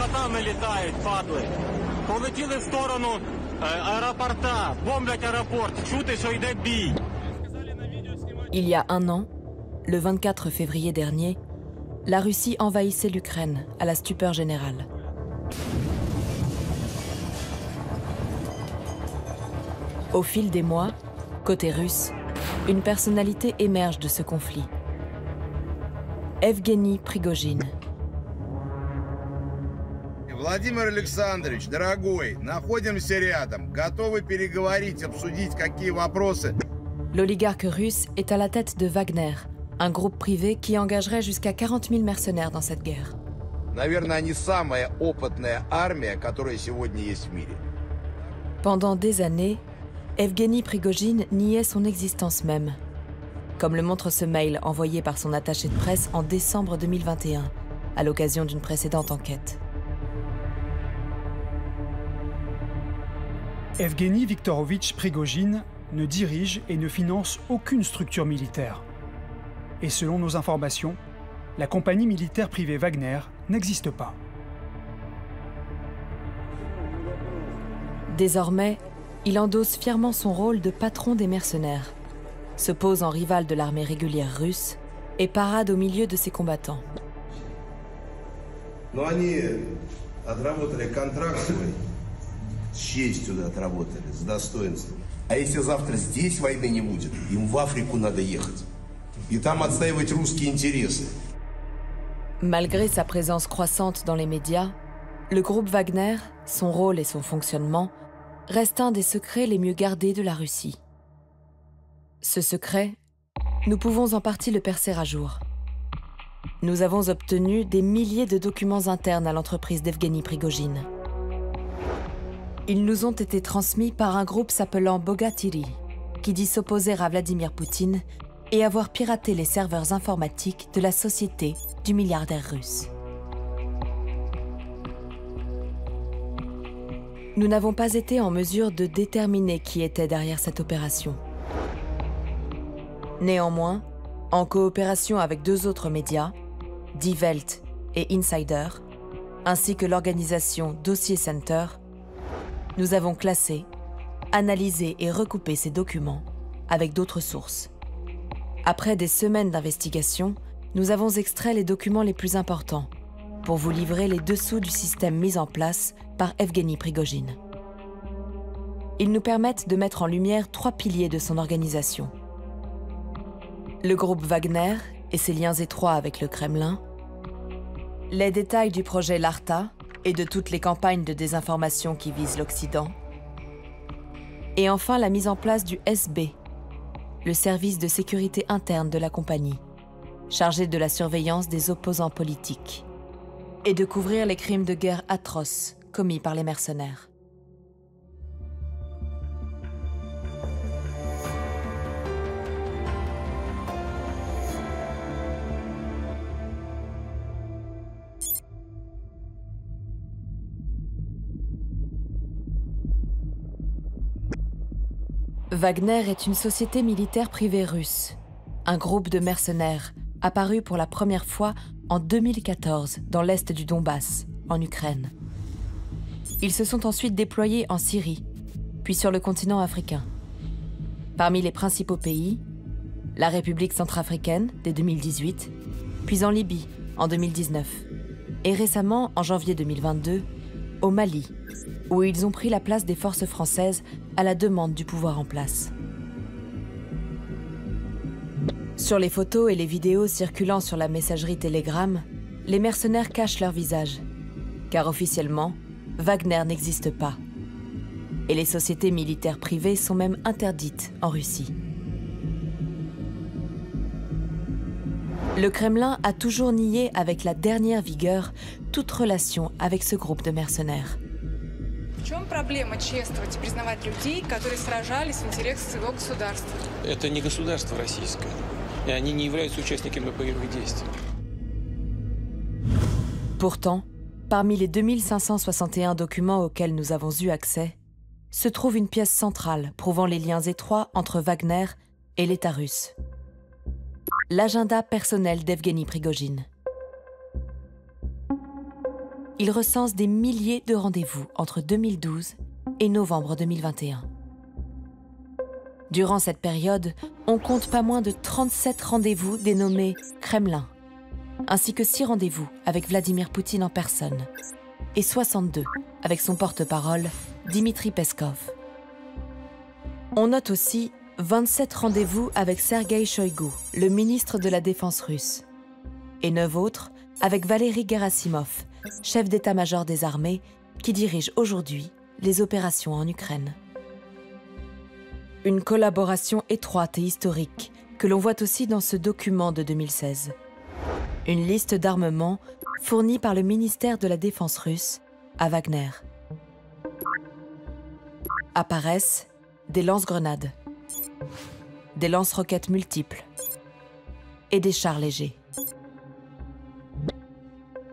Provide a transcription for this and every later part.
вертольотами літають, падли. Полетіли в сторону аеропорта, бомблять аеропорт, чути, що йде бій. Il y a un an, le 24 février dernier, la Russie envahissait l'Ukraine à la stupeur générale. Au fil des mois, côté russe, une personnalité émerge de ce conflit. Evgeny Prigojine. Владимир Александрович, дорогой, находимся рядом, готовы переговорить, обсудить какие вопросы. L'oligarque russe est à la tête de Wagner, un groupe privé qui engagerait jusqu'à 40 000 mercenaires dans cette guerre. Наверное, они самая опытная армия, которая сегодня есть в мире. Pendant des années, Evgeny Prigojine niait son existence même, comme le montre ce mail envoyé par son attaché de presse en décembre 2021, à l'occasion d'une précédente enquête. Evgeny Viktorovitch Prigojine ne dirige et ne finance aucune structure militaire. Et selon nos informations, la compagnie militaire privée Wagner n'existe pas. Désormais, il endosse fièrement son rôle de patron des mercenaires, se pose en rival de l'armée régulière russe et parade au milieu de ses combattants. Но они отработали контракт свой, с честью отработали, с достоинством. А если завтра здесь войны не будет, им в Африку надо ехать. И там отстаивать русские интересы. Malgré sa présence croissante dans les médias, le groupe Wagner, son rôle et son fonctionnement, reste un des secrets les mieux gardés de la Russie. Ce secret, nous pouvons en partie le percer à jour. Nous avons obtenu des milliers de documents internes à l'entreprise d'Evgeny Prigojine. Ils nous ont été transmis par un groupe s'appelant Bogatiri, qui dit s'opposer à Vladimir Poutine et avoir piraté les serveurs informatiques de la société du milliardaire russe. Nous n'avons pas été en mesure de déterminer qui était derrière cette opération. Néanmoins, en coopération avec deux autres médias, Die Welt et Insider, ainsi que l'organisation Dossier Center, nous avons classé, analysé et recoupé ces documents avec d'autres sources. Après des semaines d'investigation, nous avons extrait les documents les plus importants pour vous livrer les dessous du système mis en place par Evgeny Prigojine. Ils nous permettent de mettre en lumière trois piliers de son organisation. Le groupe Wagner et ses liens étroits avec le Kremlin, les détails du projet Larta et de toutes les campagnes de désinformation qui visent l'Occident, et enfin la mise en place du SB, le service de sécurité interne de la compagnie, chargé de la surveillance des opposants politiques, et de couvrir les crimes de guerre atroces commis par les mercenaires. Wagner est une société militaire privée russe, un groupe de mercenaires apparu pour la première fois en 2014 dans l'est du Donbass, en Ukraine. Ils se sont ensuite déployés en Syrie, puis sur le continent africain. Parmi les principaux pays, la République centrafricaine dès 2018, puis en Libye en 2019, et récemment, en janvier 2022, au Mali, où ils ont pris la place des forces françaises à la demande du pouvoir en place. Sur les photos et les vidéos circulant sur la messagerie Telegram, les mercenaires cachent leur visage, car officiellement, Wagner n'existe pas. Et les sociétés militaires privées sont même interdites en Russie. Le Kremlin a toujours nié avec la dernière vigueur toute relation avec ce groupe de mercenaires. В чем проблема чествовать и признавать людей, которые сражались в интересах своего государства? Это не государство российское, и они не являются участниками боевых действий. Pourtant, parmi les 2561 documents auxquels nous avons eu accès, se trouve une pièce centrale prouvant les liens étroits entre Wagner et l'État russe. L'agenda personnel d'Evgeny Prigojine. il recense des milliers de rendez-vous entre 2012 et novembre 2021. Durant cette période, on compte pas moins de 37 rendez-vous dénommés Kremlin, ainsi que 6 rendez-vous avec Vladimir Poutine en personne, et 62 avec son porte-parole, Dmitri Peskov. On note aussi 27 rendez-vous avec Sergueï Shoïgu, le ministre de la Défense russe, et 9 autres avec Valéry Gerasimov, chef d'état-major des armées, qui dirige aujourd'hui les opérations en Ukraine. Une collaboration étroite et historique que l'on voit aussi dans ce document de 2016. Une liste d'armements fournie par le ministère de la Défense russe à Wagner. Apparaissent des lance-grenades, des lance-roquettes multiples et des chars légers.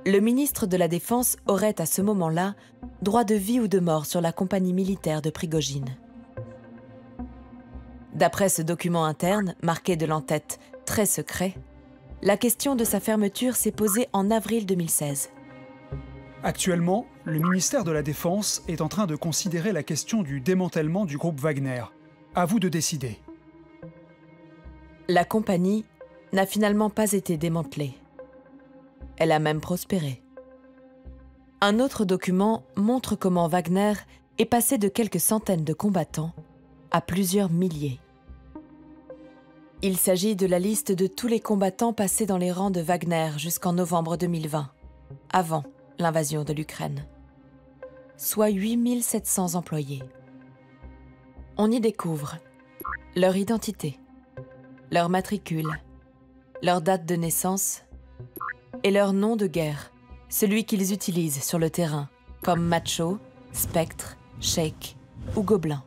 Le ministre de la Défense aurait à ce moment-là droit de vie ou de mort sur la compagnie militaire de Prigojine. D'après ce document interne, marqué de l'entête « Très secret », la question de sa fermeture s'est posée en avril 2016. Actuellement, le ministère de la Défense est en train de considérer la question du démantèlement du groupe Wagner. À vous de décider. La compagnie n'a finalement pas été démantelée. Elle a même prospéré. Un autre document montre comment Wagner est passé de quelques centaines de combattants à plusieurs milliers. Il s'agit de la liste de tous les combattants passés dans les rangs de Wagner jusqu'en novembre 2020, avant l'invasion de l'Ukraine, soit 8700 employés. On y découvre leur identité, leur matricule, leur date de naissance et leur nom de guerre, celui qu'ils utilisent sur le terrain, comme macho, spectre, sheik ou gobelin.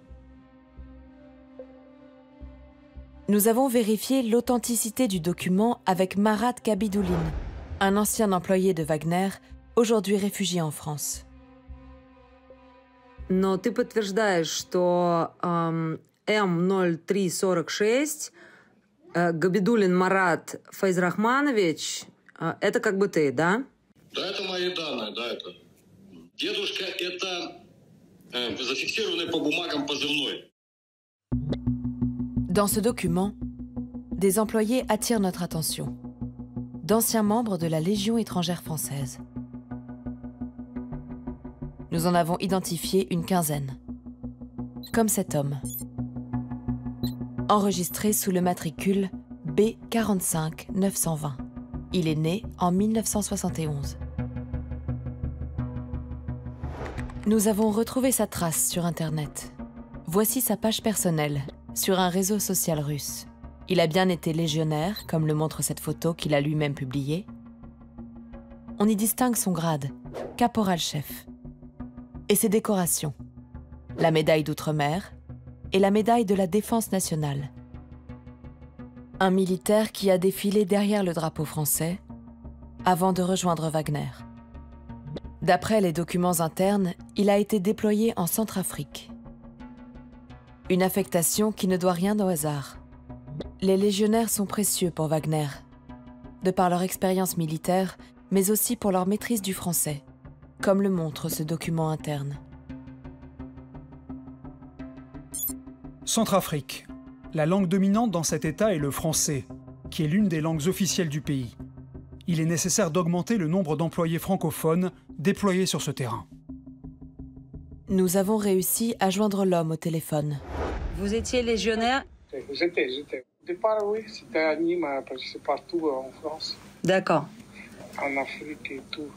Nous avons vérifié l'authenticité du document avec Marat Gabidouline, un ancien employé de Wagner, aujourd'hui réfugié en France. Но ты подтверждаешь, что М0346, Габидуллин Марат Файзрахманович, это как бы ты, да? Да, это мои данные, да, это. Дедушка, это зафиксированный по бумагам позывной. Dans ce document, des employés attirent notre attention, d'anciens membres de la Légion étrangère française. Nous en avons identifié une quinzaine, comme cet homme, enregistré sous le matricule B45 920. Il est né en 1971. Nous avons retrouvé sa trace sur Internet. Voici sa page personnelle, sur un réseau social russe. Il a bien été légionnaire, comme le montre cette photo qu'il a lui-même publiée. On y distingue son grade, caporal-chef, et ses décorations, la médaille d'outre-mer et la médaille de la Défense nationale. Un militaire qui a défilé derrière le drapeau français avant de rejoindre Wagner. D'après les documents internes, il a été déployé en Centrafrique. Une affectation qui ne doit rien au hasard. Les légionnaires sont précieux pour Wagner, de par leur expérience militaire, mais aussi pour leur maîtrise du français, comme le montre ce document interne. Centrafrique. La langue dominante dans cet État est le français, qui est l'une des langues officielles du pays. Il est nécessaire d'augmenter le nombre d'employés francophones déployés sur ce terrain. Nous avons réussi à joindre l'homme au téléphone. Vous étiez légionnaire? J'étais. Au départ, oui, c'était à Nîmes, c'est partout en France. D'accord. En Африке и tout.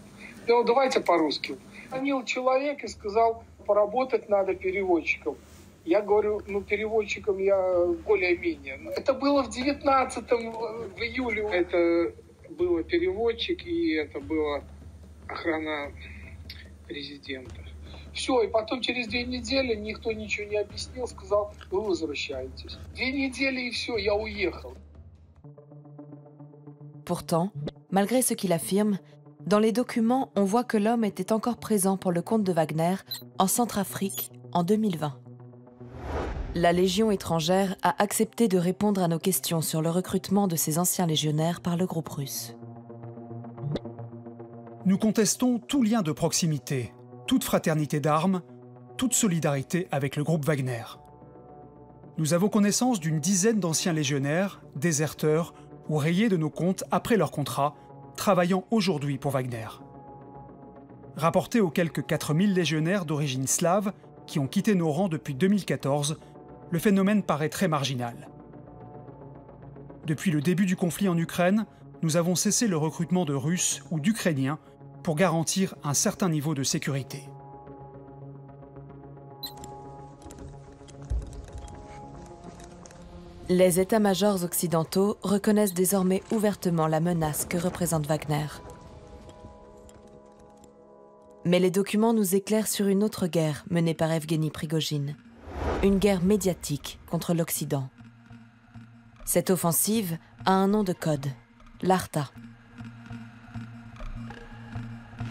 Ну, давайте по-русски. Звонил человек и сказал, поработать надо переводчиком. Я говорю, ну, переводчиком я более-менее. Это было в 19-м, в июле. Это было переводчик, и это была охрана президента. Все, и потом через 2 недели никто ничего не объяснил, сказал, вы возвращаетесь. 2 недели и все, я уехал. Pourtant, malgré ce qu'il affirme, dans les documents, on voit que l'homme était encore présent pour le compte de Wagner en Centrafrique en 2020. La Légion étrangère a accepté de répondre à nos questions sur le recrutement de ces anciens légionnaires par le groupe russe. Nous contestons tout lien de proximité, toute fraternité d'armes, toute solidarité avec le groupe Wagner. Nous avons connaissance d'une dizaine d'anciens légionnaires, déserteurs ou rayés de nos comptes après leur contrat, travaillant aujourd'hui pour Wagner. Rapporté aux quelques 4000 légionnaires d'origine slave qui ont quitté nos rangs depuis 2014, le phénomène paraît très marginal. Depuis le début du conflit en Ukraine, nous avons cessé le recrutement de Russes ou d'Ukrainiens pour garantir un certain niveau de sécurité. Les états-majors occidentaux reconnaissent désormais ouvertement la menace que représente Wagner. Mais les documents nous éclairent sur une autre guerre menée par Evgueni Prigojine, une guerre médiatique contre l'Occident. Cette offensive a un nom de code, l'Arta.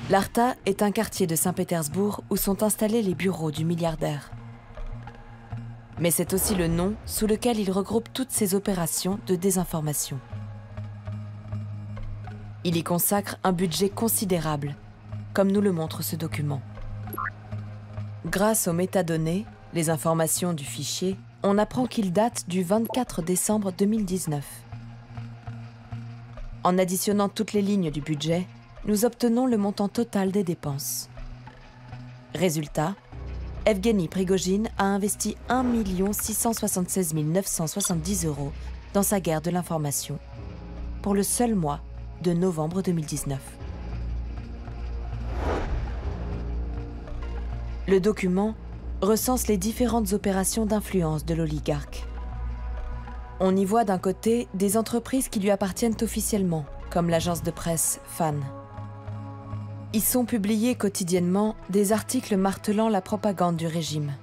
L'Arta est un quartier de Saint-Pétersbourg où sont installés les bureaux du milliardaire. Mais c'est aussi le nom sous lequel il regroupe toutes ses opérations de désinformation. Il y consacre un budget considérable, comme nous le montre ce document. Grâce aux métadonnées, les informations du fichier, on apprend qu'il date du 24 décembre 2019. En additionnant toutes les lignes du budget, nous obtenons le montant total des dépenses. Résultat, Evgueni Prigojine a investi 1 676 970 € dans sa guerre de l'information, pour le seul mois de novembre 2019. Le document recense les différentes opérations d'influence de l'oligarque. On y voit d'un côté des entreprises qui lui appartiennent officiellement, comme l'agence de presse FAN. Y sont publiés quotidiennement des articles martelant la propagande du régime.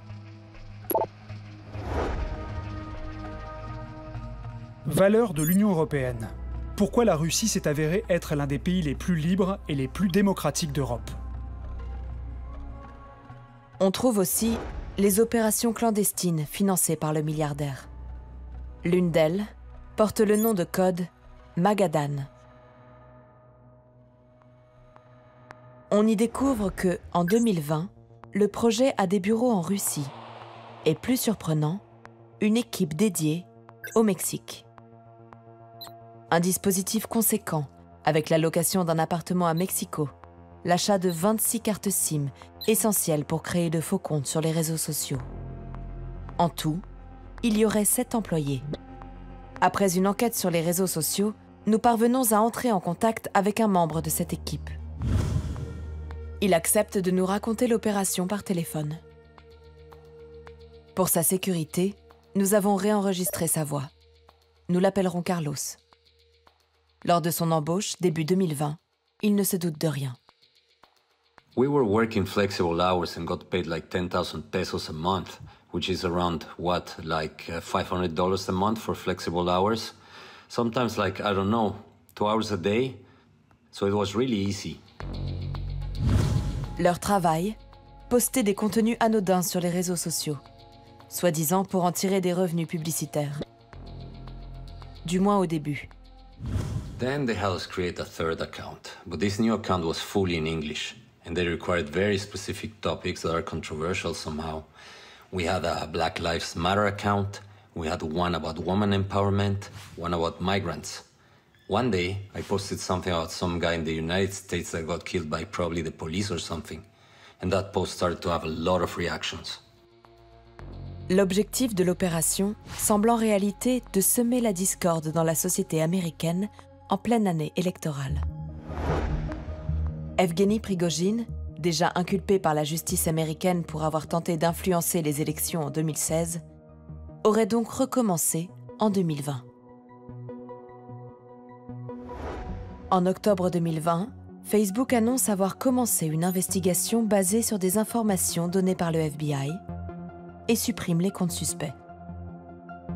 Valeurs de l'Union européenne. Pourquoi la Russie s'est avérée être l'un des pays les plus libres et les plus démocratiques d'Europe? On trouve aussi les opérations clandestines financées par le milliardaire. L'une d'elles porte le nom de code Magadan. On y découvre que, en 2020, le projet a des bureaux en Russie et, plus surprenant, une équipe dédiée au Mexique. Un dispositif conséquent avec la location d'un appartement à Mexico, l'achat de 26 cartes SIM essentielles pour créer de faux comptes sur les réseaux sociaux. En tout, il y aurait 7 employés. Après une enquête sur les réseaux sociaux, nous parvenons à entrer en contact avec un membre de cette équipe. Il accepte de nous raconter l'opération par téléphone. Pour sa sécurité, nous avons réenregistré sa voix. Nous l'appellerons Carlos. Lors de son embauche, début 2020, il ne se doute de rien. We were working flexible hours and got paid like 10,000 pesos a month, which is around, like $500 a month for flexible hours? Sometimes like, I don't know, 2 hours a day? So it was really easy. Leur travail, poster des contenus anodins sur les réseaux sociaux, soi-disant pour en tirer des revenus publicitaires. Du moins au début. Then they had us create a third account, but this new account was fully in English, and they required very specific topics that are controversial somehow. We had a Black Lives Matter account, we had one about women empowerment, one about migrants. One day, I posted something about some guy in the United States that got killed by probably the police or something, and that post started to have a lot of reactions. L'objectif de l'opération semble en réalité de semer la discorde dans la société américaine en pleine année électorale. Evgueni Prigojine, déjà inculpé par la justice américaine pour avoir tenté d'influencer les élections en 2016, aurait donc recommencé en 2020. En octobre 2020, Facebook annonce avoir commencé une investigation basée sur des informations données par le FBI et supprime les comptes suspects.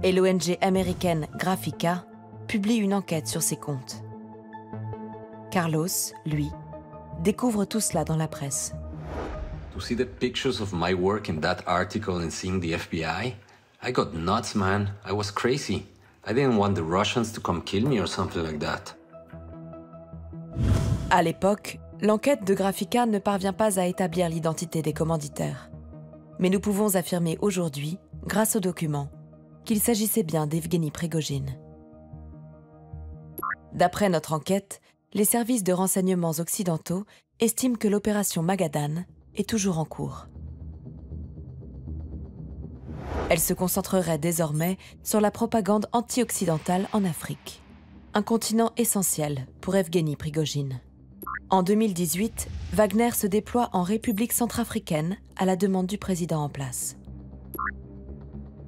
Et l'ONG américaine Graphica publie une enquête sur ces comptes. Carlos, lui, découvre tout cela dans la presse. To see the pictures of my work in that article and seeing the FBI, I got nuts, man. I was crazy. I didn't want the Russians to come kill me or something like that. À l'époque, L'enquête de Graphica ne parvient pas à établir l'identité des commanditaires. Mais nous pouvons affirmer aujourd'hui, grâce aux documents, qu'il s'agissait bien d'Evgeny Prigojine. D'après notre enquête, les services de renseignements occidentaux estiment que l'opération Magadan est toujours en cours. Elle se concentrerait désormais sur la propagande anti-occidentale en Afrique, un continent essentiel pour Evgeny Prigojine. En 2018, Wagner se déploie en République centrafricaine à la demande du président en place.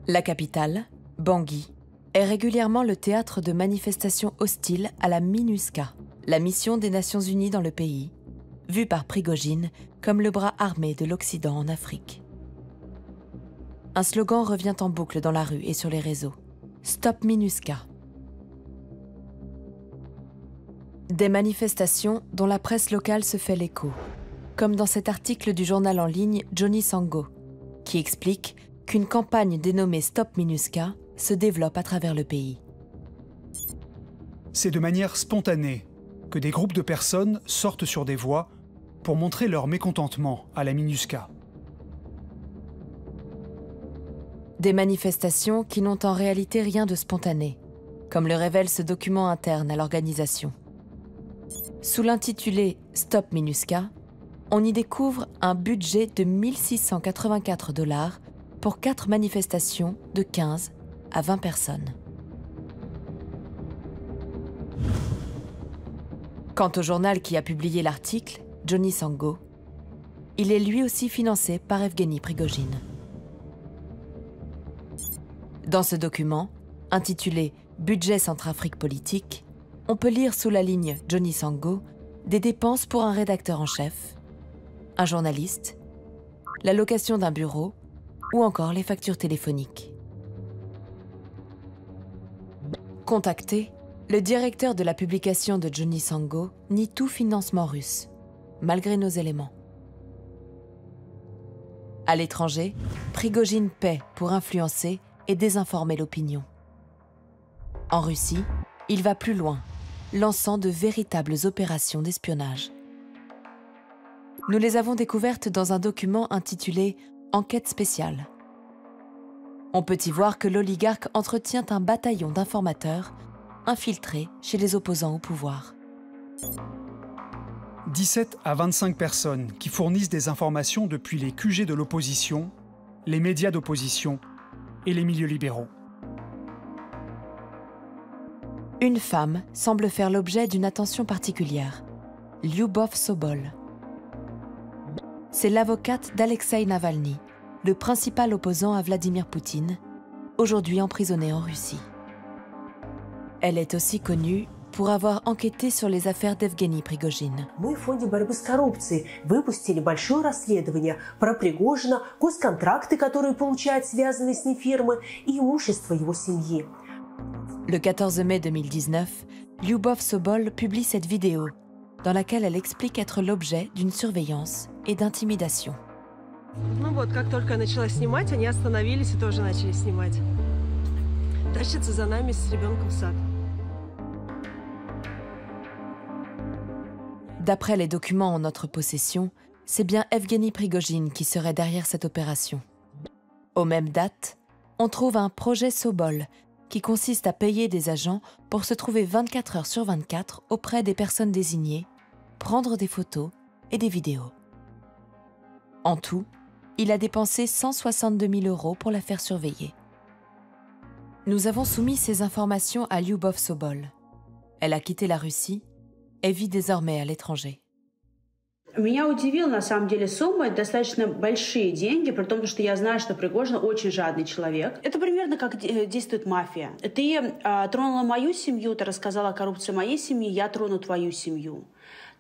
La capitale, Bangui, est régulièrement le théâtre de manifestations hostiles à la MINUSCA, la mission des Nations Unies dans le pays, vue par Prigojine comme le bras armé de l'Occident en Afrique. Un slogan revient en boucle dans la rue et sur les réseaux. Stop MINUSCA. Des manifestations dont la presse locale se fait l'écho, comme dans cet article du journal en ligne Johnny Sango, qui explique qu'une campagne dénommée Stop MINUSCA se développe à travers le pays. C'est de manière spontanée que des groupes de personnes sortent sur des voies pour montrer leur mécontentement à la MINUSCA. Des manifestations qui n'ont en réalité rien de spontané, comme le révèle ce document interne à l'organisation. Sous l'intitulé « Stop MINUSCA », on y découvre un budget de 1 684 $ pour 4 manifestations de 15 à 20 personnes. Quant au journal qui a publié l'article, Johnny Sango, il est lui aussi financé par Evgeny Prigojine. Dans ce document, intitulé « Budget Centrafrique politique », on peut lire sous la ligne Johnny Sango des dépenses pour un rédacteur en chef, un journaliste, la location d'un bureau ou encore les factures téléphoniques. Contacté, le directeur de la publication de Johnny Sango nie tout financement russe, malgré nos éléments. À l'étranger, Prigojine paie pour influencer et désinformer l'opinion. En Russie, il va plus loin, lançant de véritables opérations d'espionnage. Nous les avons découvertes dans un document intitulé « Enquête spéciale ». On peut y voir que l'oligarque entretient un bataillon d'informateurs infiltrés chez les opposants au pouvoir. 17 à 25 personnes qui fournissent des informations depuis les QG de l'opposition, les médias d'opposition et les milieux libéraux. Une femme semble faire l'objet d'une attention particulière, Lyubov Sobol. C'est l'avocate d'Alexeï Navalny, le principal opposant à Vladimir Poutine, aujourd'hui emprisonné en Russie. Elle est aussi connue pour avoir enquêté sur les affaires d'Evgeny Prigojine. Мы в Фонде борьбы с коррупцией выпустили большое расследование про Пригожина, госконтракты, которые получают связанные с ним фирмы, и имущество его семьи. Le 14 mai 2019, Lyubov Sobol publie cette vidéo dans laquelle elle explique être l'objet d'une surveillance et d'intimidation. Ну вот, как только я начала снимать, они остановились и тоже начали снимать. Тащатся за нами с ребенком в сад. D'après les documents en notre possession, c'est bien Evgeny Prigojine qui serait derrière cette opération. Aux mêmes dates, on trouve un projet Sobol qui consiste à payer des agents pour se trouver 24 heures sur 24 auprès des personnes désignées, prendre des photos et des vidéos. En tout, il a dépensé 162 000 € pour la faire surveiller. Nous avons soumis ces informations à Lyubov Sobol. Elle a quitté la Russie et vit désormais à l'étranger. Меня удивило, на самом деле, суммы достаточно большие деньги, при том, что я знаю, что Пригожин очень жадный человек. Это примерно как действует мафия. Ты тронула мою семью, ты рассказала о коррупции моей семьи, я трону твою семью.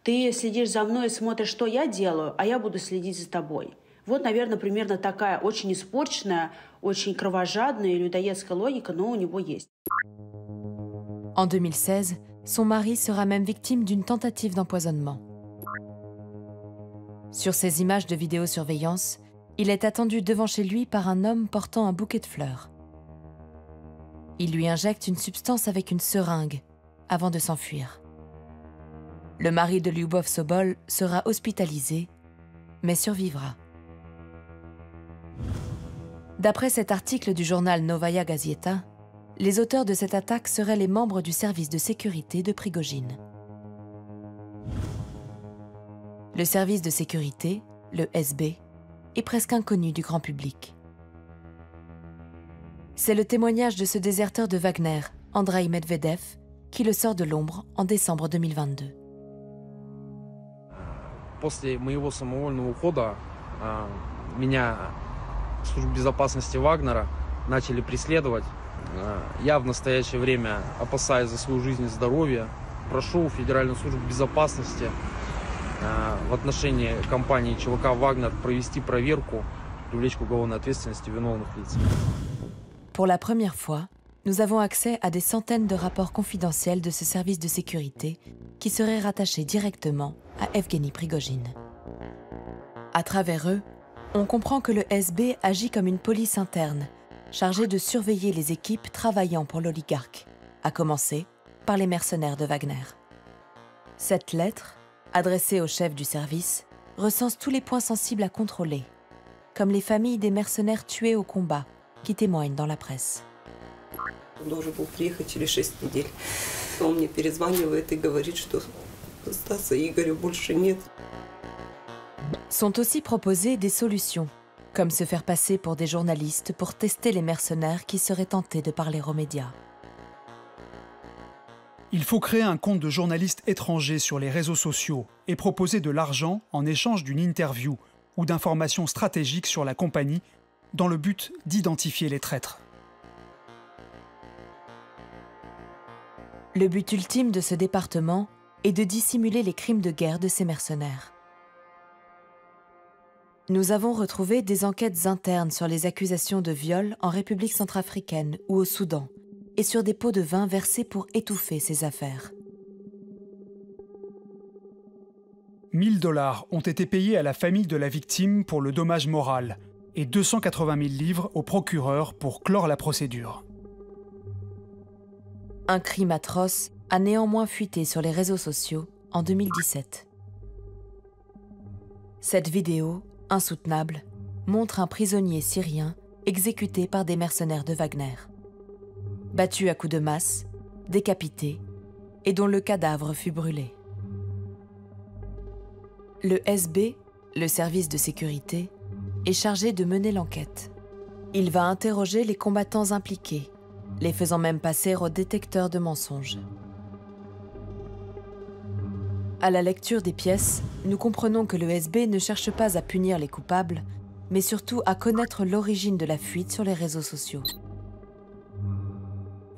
Ты следишь за мной и смотришь, что я делаю, а я буду следить за тобой. Вот, наверное, примерно такая очень испорченная, очень кровожадная и людоедская логика, но у него есть. En 2016, son mari sera même victime d'une tentative d'empoisonnement. Sur ces images de vidéosurveillance, il est attendu devant chez lui par un homme portant un bouquet de fleurs. Il lui injecte une substance avec une seringue avant de s'enfuir. Le mari de Lyubov Sobol sera hospitalisé, mais survivra. D'après cet article du journal Novaya Gazeta, les auteurs de cette attaque seraient les membres du service de sécurité de Prigojine. Le service de sécurité, le SB, est presque inconnu du grand public. C'est le témoignage de ce déserteur de Wagner, Andreï Medvedev, qui le sort de l'ombre en décembre 2022. После моего самовольного ухода меня в службе безопасности Вагнера начали преследовать. Я в настоящее время опасаюсь за свою жизнь и здоровье. Прошу Федеральную службу безопасности в отношении компании ЧВК «Вагнер» провести проверку, привлечь к уголовной ответственности виновных лиц. Pour la première fois, nous avons accès à des centaines de rapports confidentiels de ce service de sécurité qui seraient rattachés directement à Evgeny Prigojine. À travers eux, on comprend que le SB agit comme une police interne, chargée de surveiller les équipes travaillant pour l'oligarque, à commencer par les mercenaires de Wagner. Cette lettre, adressée au chef du service, recense tous les points sensibles à contrôler, comme les familles des mercenaires tués au combat, qui témoignent dans la presse. Он должен был приехать через 6 недель. Он мне перезванивает и говорит, что Стаса и Игоря больше нет. Sont aussi proposées des solutions, comme se faire passer pour des journalistes pour tester les mercenaires qui seraient tentés de parler aux médias. Il faut créer un compte de journaliste étranger sur les réseaux sociaux et proposer de l'argent en échange d'une interview ou d'informations stratégiques sur la compagnie dans le but d'identifier les traîtres. Le but ultime de ce département est de dissimuler les crimes de guerre de ces mercenaires. Nous avons retrouvé des enquêtes internes sur les accusations de viol en République centrafricaine ou au Soudan et sur des pots de vin versés pour étouffer ces affaires. 1 000 $ ont été payés à la famille de la victime pour le dommage moral et 280 000 livres au procureur pour clore la procédure. Un crime atroce a néanmoins fuité sur les réseaux sociaux en 2017. Cette vidéo, insoutenable, montre un prisonnier syrien exécuté par des mercenaires de Wagner. Battu à coups de masse, décapité, et dont le cadavre fut brûlé. Le SB, le service de sécurité, est chargé de mener l'enquête. Il va interroger les combattants impliqués, les faisant même passer au détecteur de mensonges. À la lecture des pièces, nous comprenons que le SB ne cherche pas à punir les coupables, mais surtout à connaître l'origine de la fuite sur les réseaux sociaux.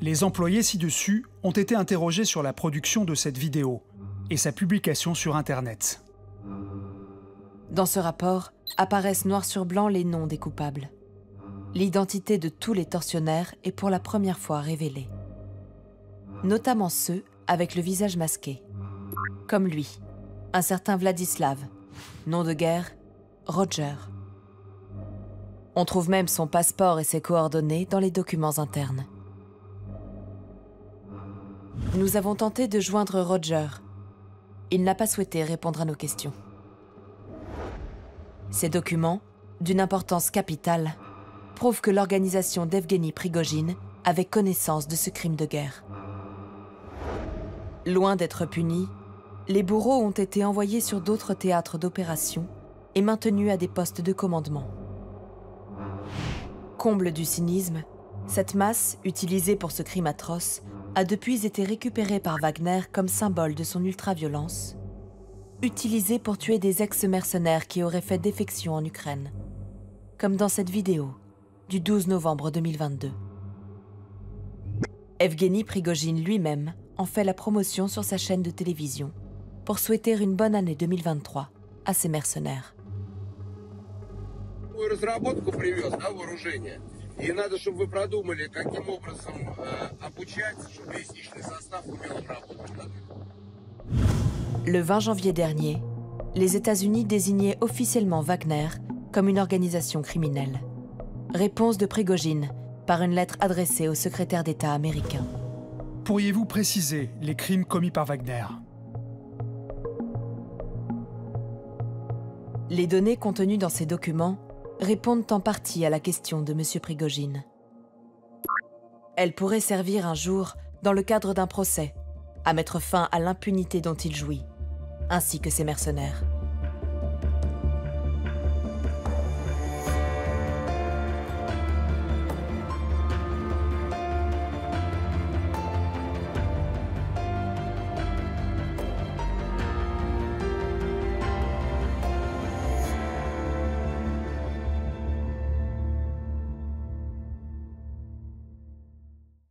Les employés ci-dessus ont été interrogés sur la production de cette vidéo et sa publication sur Internet. Dans ce rapport, apparaissent noir sur blanc les noms des coupables. L'identité de tous les tortionnaires est pour la première fois révélée. Notamment ceux avec le visage masqué. Comme lui, un certain Vladislav, nom de guerre, Roger. On trouve même son passeport et ses coordonnées dans les documents internes. Nous avons tenté de joindre Roger. Il n'a pas souhaité répondre à nos questions. Ces documents, d'une importance capitale, prouvent que l'organisation d'Evgeny Prigojine avait connaissance de ce crime de guerre. Loin d'être punis, les bourreaux ont été envoyés sur d'autres théâtres d'opération et maintenus à des postes de commandement. Comble du cynisme, cette masse, utilisée pour ce crime atroce, a depuis été récupérée par Wagner comme symbole de son ultra-violence, utilisée pour tuer des ex-mercenaires qui auraient fait défection en Ukraine, comme dans cette vidéo du 12 novembre 2022. Evgeny Prigojine lui-même en fait la promotion sur sa chaîne de télévision pour souhaiter une bonne année 2023 à ses mercenaires. Разработку привез, да, вооружение. И надо, чтобы вы продумали, каким образом обучать, чтобы весь личный состав умел работать. Le 20 janvier dernier, les États-Unis désignaient officiellement Wagner comme une organisation criminelle. Réponse de Prigojine par une lettre adressée au secrétaire d'État américain. Pourriez-vous préciser les crimes commis par Wagner ? Les données contenues dans ces documents répondent en partie à la question de M. Prigojine. Elles pourraient servir un jour, dans le cadre d'un procès, à mettre fin à l'impunité dont il jouit, ainsi que ses mercenaires.